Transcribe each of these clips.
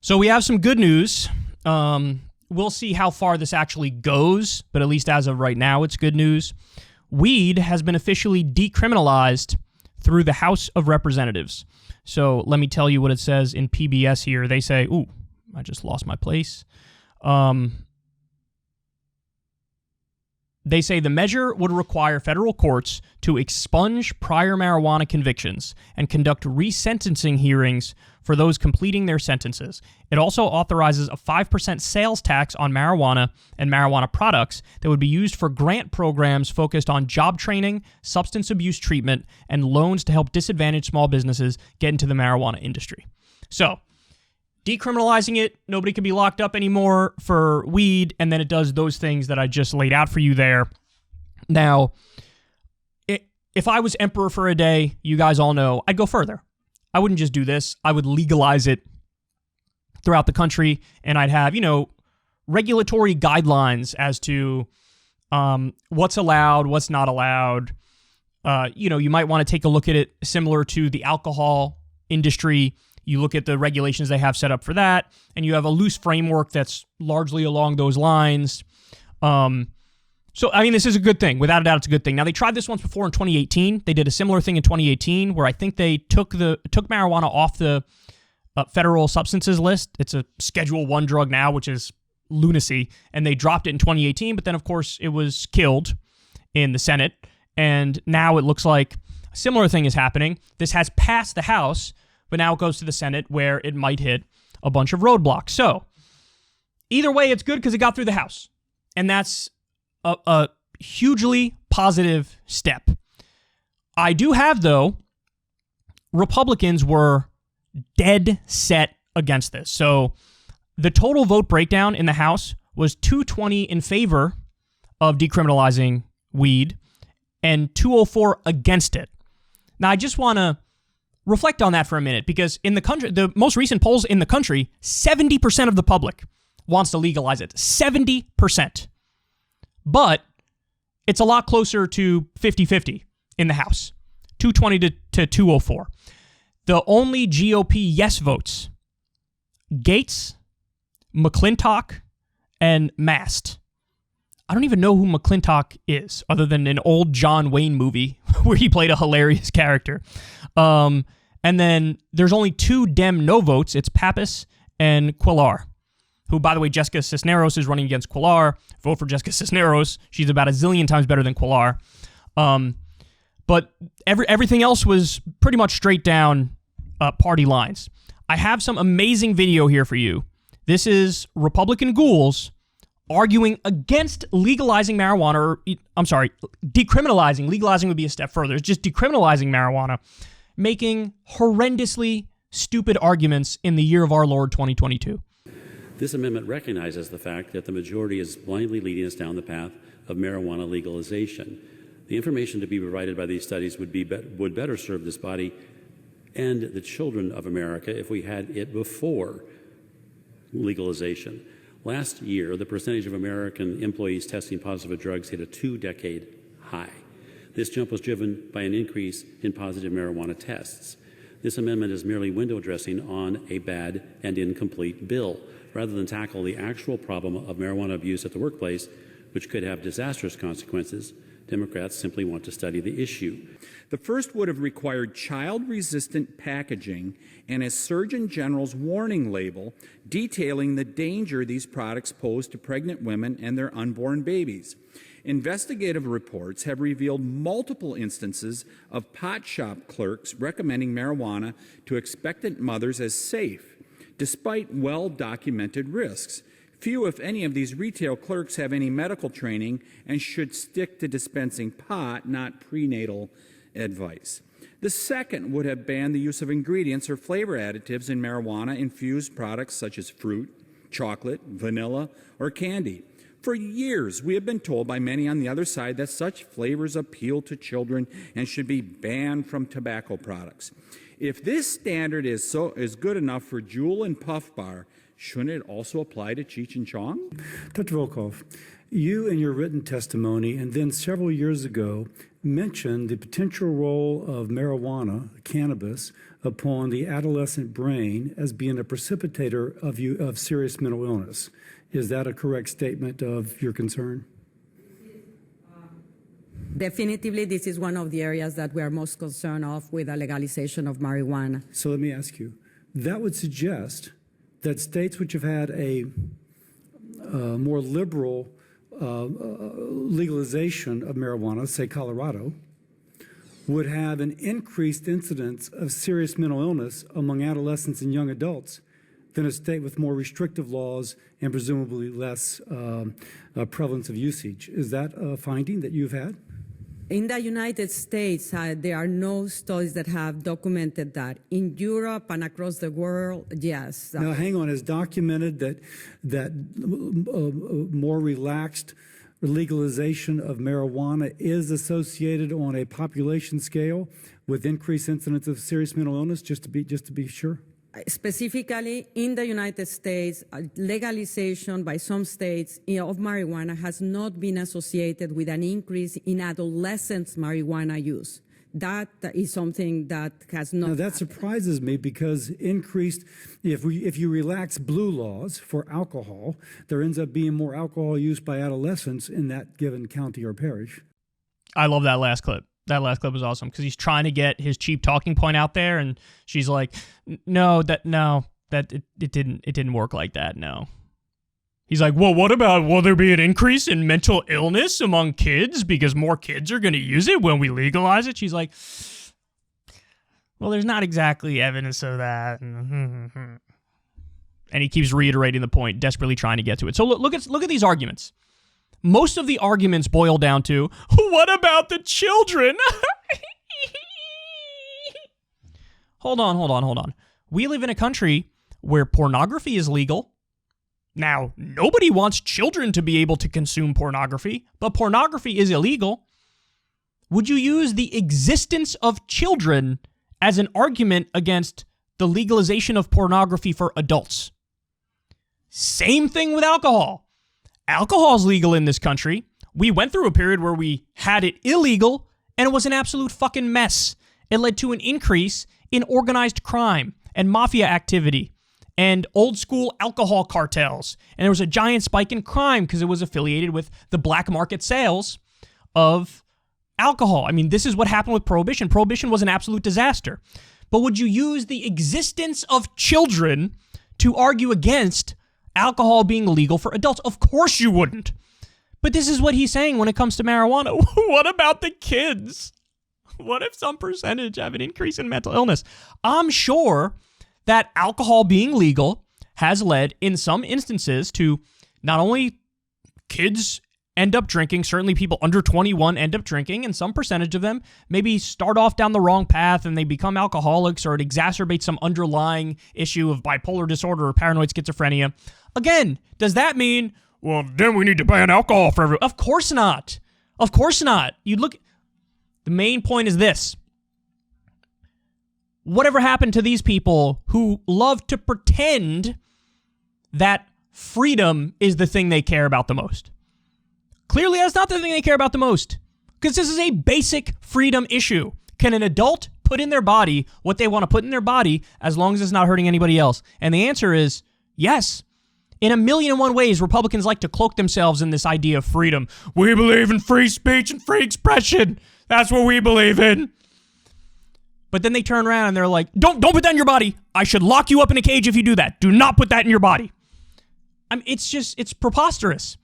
So we have some good news. We'll see how far this actually goes, but at least as of right now, it's good news. Weed has been officially decriminalized through the House of Representatives. So let me tell you what it says in PBS here. They say, ooh, I just lost my place. They say the measure would require federal courts to expunge prior marijuana convictions and conduct resentencing hearings for those completing their sentences. It also authorizes a 5% sales tax on marijuana and marijuana products that would be used for grant programs focused on job training, substance abuse treatment, and loans to help disadvantaged small businesses get into the marijuana industry. So, decriminalizing it, nobody can be locked up anymore for weed, and then it does those things that I just laid out for you there. Now, if I was emperor for a day, you guys all know, I'd go further. I wouldn't just do this. I would legalize it throughout the country, and I'd have, regulatory guidelines as to what's allowed, what's not allowed. You might want to take a look at it similar to the alcohol industry. You look at the regulations they have set up for that, and you have a loose framework that's largely along those lines. This is a good thing. Without a doubt, it's a good thing. Now, they tried this once before in 2018. They did a similar thing in 2018 where I think they took marijuana off the federal substances list. It's a Schedule 1 drug now, which is lunacy, and they dropped it in 2018, but then, of course, it was killed in the Senate, and now it looks like a similar thing is happening. This has passed the House, but now it goes to the Senate where it might hit a bunch of roadblocks. So, either way, it's good because it got through the House. And that's a hugely positive step. I do have, though, Republicans were dead set against this. So, the total vote breakdown in the House was 220 in favor of decriminalizing weed and 204 against it. Now, I just want to reflect on that for a minute, because in the country, the most recent polls in the country, 70% of the public wants to legalize it. 70%. But it's a lot closer to 50-50 in the House. 220 to 204. The only GOP yes votes, Gates, McClintock, and Mast. I don't even know who McClintock is, other than an old John Wayne movie where he played a hilarious character. And then there's only 2 Dem no votes. It's Pappas and Cuellar, who, by the way, Jessica Cisneros is running against Cuellar. Vote for Jessica Cisneros. She's about a zillion times better than Cuellar. But everything else was pretty much straight down party lines. I have some amazing video here for you. This is Republican Ghouls arguing against legalizing marijuana, or decriminalizing. Legalizing would be a step further. It's just decriminalizing marijuana, making horrendously stupid arguments in the year of our Lord 2022. This amendment recognizes the fact that the majority is blindly leading us down the path of marijuana legalization. The information to be provided by these studies would better serve this body and the children of America if we had it before legalization. Last year, the percentage of American employees testing positive for drugs hit a 2-decade high. This jump was driven by an increase in positive marijuana tests. This amendment is merely window dressing on a bad and incomplete bill, rather than tackle the actual problem of marijuana abuse at the workplace, which could have disastrous consequences. Democrats simply want to study the issue. The first would have required child-resistant packaging and a Surgeon General's warning label detailing the danger these products pose to pregnant women and their unborn babies. Investigative reports have revealed multiple instances of pot shop clerks recommending marijuana to expectant mothers as safe, despite well-documented risks. Few, if any, of these retail clerks have any medical training and should stick to dispensing pot, not prenatal advice. The second would have banned the use of ingredients or flavor additives in marijuana-infused products such as fruit, chocolate, vanilla, or candy. For years, we have been told by many on the other side that such flavors appeal to children and should be banned from tobacco products. If this standard is good enough for Juul and Puff Bar, shouldn't it also apply to Cheech and Chong? Dr. Volkov, You, in your written testimony, and then several years ago, mentioned the potential role of marijuana, cannabis, upon the adolescent brain as being a precipitator of serious mental illness. Is that a correct statement of your concern? Definitively, this is one of the areas that we are most concerned of with the legalization of marijuana. So let me ask you, that would suggest that states which have had a more liberal legalization of marijuana, say Colorado, would have an increased incidence of serious mental illness among adolescents and young adults than a state with more restrictive laws and presumably less prevalence of usage. Is that a finding that you've had? In the United States, there are no studies that have documented that. In Europe and across the world, yes. Now, hang on. Is documented that more relaxed legalization of marijuana is associated on a population scale with increased incidence of serious mental illness? Just to be sure. Specifically, in the United States, legalization by some states of marijuana has not been associated with an increase in adolescents' marijuana use. That is something that has not. Now, that surprises me because if you relax blue laws for alcohol, there ends up being more alcohol use by adolescents in that given county or parish. I love that last clip. That last clip was awesome because he's trying to get his cheap talking point out there, and she's like, it didn't work like that. No. He's like, well, what about, will there be an increase in mental illness among kids because more kids are going to use it when we legalize it? She's like, well, there's not exactly evidence of that. And he keeps reiterating the point, desperately trying to get to it. So look at these arguments. Most of the arguments boil down to, what about the children? Hold on. We live in a country where pornography is legal. Now, nobody wants children to be able to consume pornography, but pornography is illegal. Would you use the existence of children as an argument against the legalization of pornography for adults? Same thing with alcohol. Alcohol is legal in this country. We went through a period where we had it illegal, and it was an absolute fucking mess. It led to an increase in organized crime and mafia activity and old school alcohol cartels. And there was a giant spike in crime because it was affiliated with the black market sales of alcohol. I mean, this is what happened with Prohibition. Prohibition was an absolute disaster. But would you use the existence of children to argue against alcohol being legal for adults? Of course you wouldn't. But this is what he's saying when it comes to marijuana. What about the kids? What if some percentage have an increase in mental illness? I'm sure that alcohol being legal has led in some instances to not only kids end up drinking, certainly people under 21 end up drinking, and some percentage of them maybe start off down the wrong path and they become alcoholics, or it exacerbates some underlying issue of bipolar disorder or paranoid schizophrenia. Again, does that mean, well, then we need to ban alcohol for everyone? Of course not. Of course not. The main point is this. Whatever happened to these people who love to pretend that freedom is the thing they care about the most? Clearly, that's not the thing they care about the most, because this is a basic freedom issue. Can an adult put in their body what they want to put in their body as long as it's not hurting anybody else? And the answer is yes. In 1,000,001 ways, Republicans like to cloak themselves in this idea of freedom. We believe in free speech and free expression. That's what we believe in. But then they turn around and they're like, don't put that in your body. I should lock you up in a cage if you do that. Do not put that in your body. It's preposterous.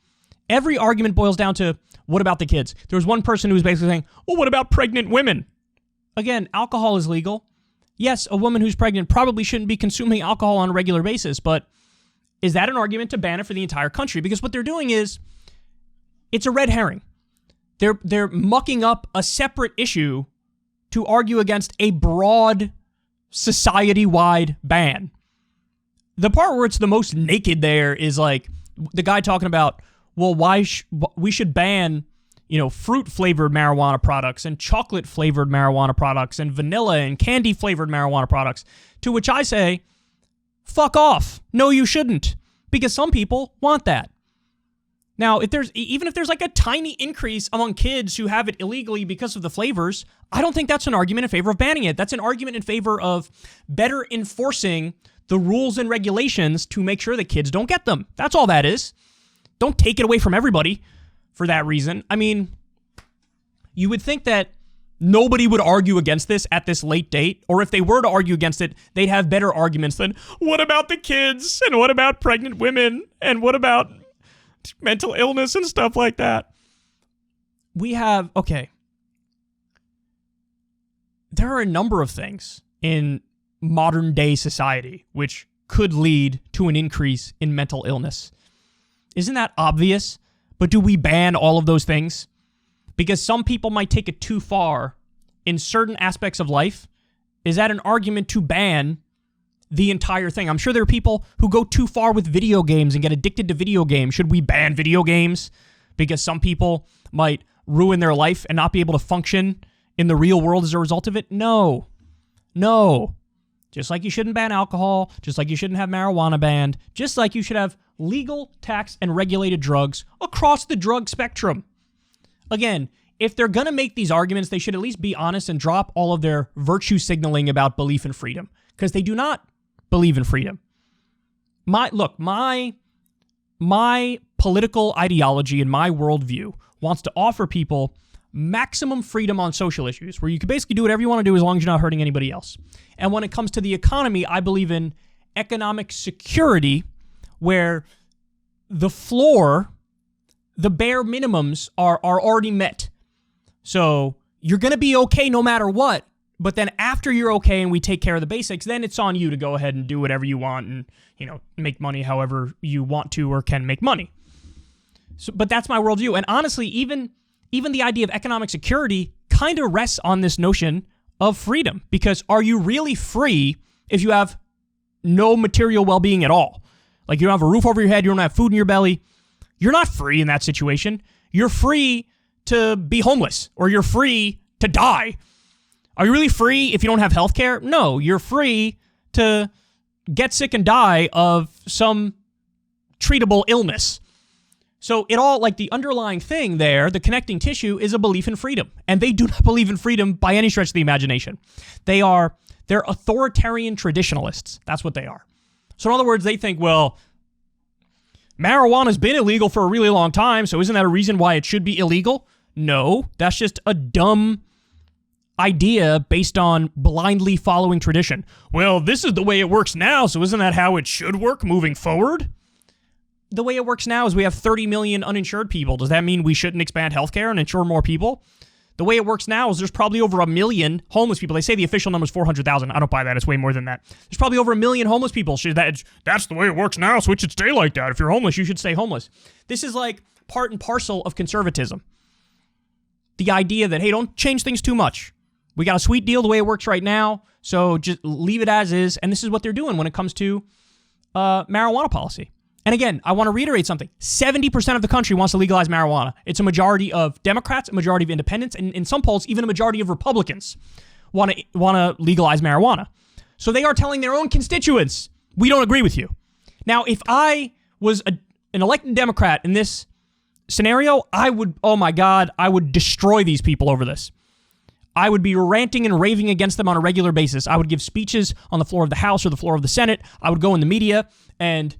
Every argument boils down to, what about the kids? There was one person who was basically saying, well, what about pregnant women? Again, alcohol is legal. Yes, a woman who's pregnant probably shouldn't be consuming alcohol on a regular basis, but is that an argument to ban it for the entire country? Because what they're doing is, it's a red herring. They're mucking up a separate issue to argue against a broad society-wide ban. The part where it's the most naked there is like the guy talking about, well, we should ban, fruit-flavored marijuana products and chocolate-flavored marijuana products and vanilla and candy-flavored marijuana products, to which I say, fuck off. No, you shouldn't, because some people want that. Now, even if there's like a tiny increase among kids who have it illegally because of the flavors, I don't think that's an argument in favor of banning it. That's an argument in favor of better enforcing the rules and regulations to make sure that kids don't get them. That's all that is. Don't take it away from everybody for that reason. I mean, you would think that nobody would argue against this at this late date, or if they were to argue against it, they'd have better arguments than, what about the kids? And what about pregnant women? And what about mental illness and stuff like that? There are a number of things in modern day society which could lead to an increase in mental illness. Isn't that obvious? But do we ban all of those things? Because some people might take it too far in certain aspects of life. Is that an argument to ban the entire thing? I'm sure there are people who go too far with video games and get addicted to video games. Should we ban video games? Because some people might ruin their life and not be able to function in the real world as a result of it? No. Just like you shouldn't ban alcohol, just like you shouldn't have marijuana banned, just like you should have legal, taxed, and regulated drugs across the drug spectrum. Again, if they're going to make these arguments, they should at least be honest and drop all of their virtue signaling about belief in freedom, because they do not believe in freedom. My political ideology and my worldview wants to offer people maximum freedom on social issues, where you can basically do whatever you want to do as long as you're not hurting anybody else. And when it comes to the economy, I believe in economic security, where the floor, the bare minimums are already met. So you're going to be okay no matter what. But then after you're okay and we take care of the basics, then it's on you to go ahead and do whatever you want and, make money however you want to or can make money. So, but that's my worldview. And honestly, even the idea of economic security kind of rests on this notion of freedom. Because are you really free if you have no material well-being at all? Like you don't have a roof over your head, you don't have food in your belly. You're not free in that situation. You're free to be homeless, or you're free to die. Are you really free if you don't have health care? No, you're free to get sick and die of some treatable illness. So it all, like the underlying thing there, the connecting tissue, is a belief in freedom. And they do not believe in freedom by any stretch of the imagination. They're authoritarian traditionalists. That's what they are. So in other words, they think, well, marijuana's been illegal for a really long time, so isn't that a reason why it should be illegal? No, that's just a dumb idea based on blindly following tradition. Well, this is the way it works now, so isn't that how it should work moving forward? The way it works now is we have 30 million uninsured people. Does that mean we shouldn't expand healthcare and insure more people? The way it works now is there's probably over 1 million homeless people. They say the official number is 400,000. I don't buy that. It's way more than that. There's probably over 1 million homeless people. That's the way it works now, so it should stay like that. If you're homeless, you should stay homeless. This is like part and parcel of conservatism. The idea that, hey, don't change things too much. We got a sweet deal the way it works right now, so just leave it as is. And this is what they're doing when it comes to marijuana policy. And again, I want to reiterate something. 70% of the country wants to legalize marijuana. It's a majority of Democrats, a majority of independents, and in some polls, even a majority of Republicans want to legalize marijuana. So they are telling their own constituents, we don't agree with you. Now, if I was an elected Democrat in this scenario, I would destroy these people over this. I would be ranting and raving against them on a regular basis. I would give speeches on the floor of the House or the floor of the Senate. I would go in the media and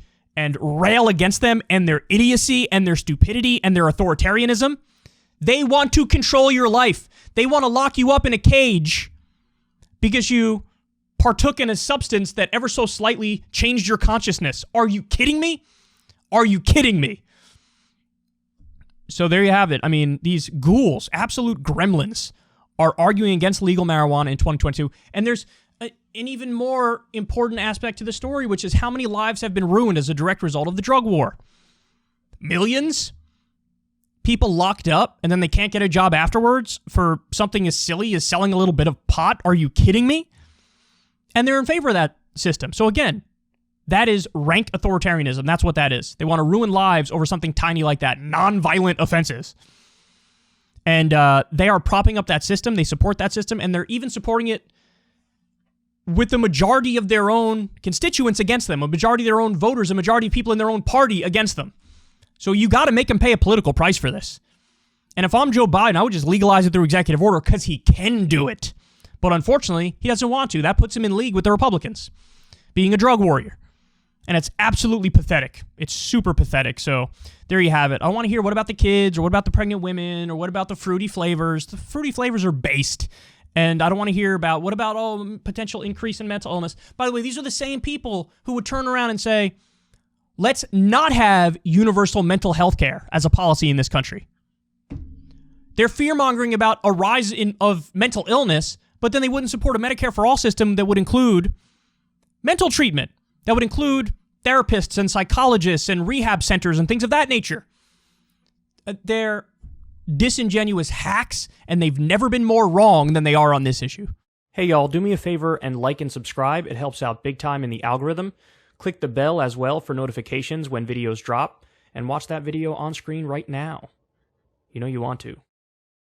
rail against them and their idiocy and their stupidity and their authoritarianism. They want to control your life. They want to lock you up in a cage because you partook in a substance that ever so slightly changed your consciousness. Are you kidding me? Are you kidding me? So there you have it. I mean, these ghouls, absolute gremlins, are arguing against legal marijuana in 2022. And there's an even more important aspect to the story, which is how many lives have been ruined as a direct result of the drug war. Millions? People locked up and then they can't get a job afterwards for something as silly as selling a little bit of pot? Are you kidding me? And they're in favor of that system. So again, that is rank authoritarianism. That's what that is. They want to ruin lives over something tiny like that. Non-violent offenses. And they are propping up that system. They support that system. And they're even supporting it with the majority of their own constituents against them. A majority of their own voters. A majority of people in their own party against them. So you got to make them pay a political price for this. And if I'm Joe Biden, I would just legalize it through executive order because he can do it. But unfortunately, he doesn't want to. That puts him in league with the Republicans, being a drug warrior. And it's absolutely pathetic. It's super pathetic. So there you have it. I want to hear, what about the kids, or what about the pregnant women, or what about the fruity flavors? The fruity flavors are based. And I don't want to hear about, what about potential increase in mental illness? By the way, these are the same people who would turn around and say, let's not have universal mental health care as a policy in this country. They're fear-mongering about a rise of mental illness, but then they wouldn't support a Medicare for All system that would include mental treatment, that would include therapists and psychologists and rehab centers and things of that nature. They're disingenuous hacks, and they've never been more wrong than they are on this issue. Hey, y'all, do me a favor and like and subscribe. It helps out big time in the algorithm. Click the bell as well for notifications when videos drop, and watch that video on screen right now. You know you want to.